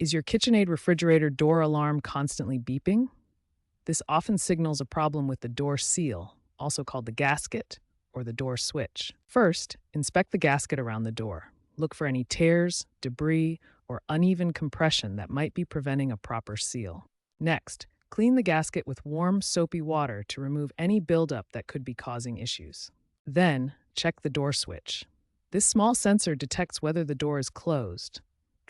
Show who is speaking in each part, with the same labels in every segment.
Speaker 1: Is your KitchenAid refrigerator door alarm constantly beeping? This often signals a problem with the door seal, also called the gasket or the door switch. First, inspect the gasket around the door. Look for any tears, debris, or uneven compression that might be preventing a proper seal. Next, clean the gasket with warm, soapy water to remove any buildup that could be causing issues. Then, check the door switch. This small sensor detects whether the door is closed.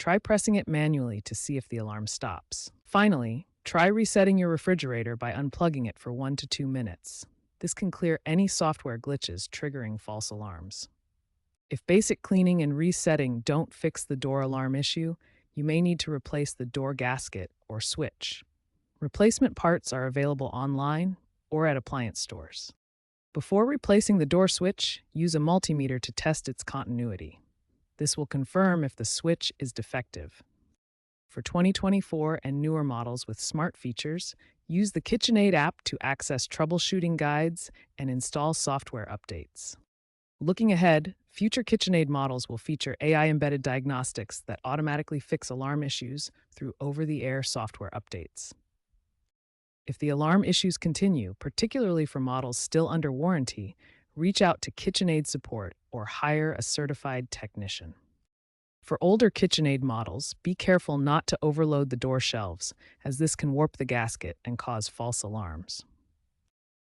Speaker 1: Try pressing it manually to see if the alarm stops. Finally, try resetting your refrigerator by unplugging it for 1 to 2 minutes. This can clear any software glitches triggering false alarms. If basic cleaning and resetting don't fix the door alarm issue, you may need to replace the door gasket or switch. Replacement parts are available online or at appliance stores. Before replacing the door switch, use a multimeter to test its continuity. This will confirm if the switch is defective. For 2024 and newer models with smart features, use the KitchenAid app to access troubleshooting guides and install software updates. Looking ahead, future KitchenAid models will feature AI-embedded diagnostics that automatically fix alarm issues through over-the-air software updates. If the alarm issues continue, particularly for models still under warranty, reach out to KitchenAid support or hire a certified technician. For older KitchenAid models, be careful not to overload the door shelves, as this can warp the gasket and cause false alarms.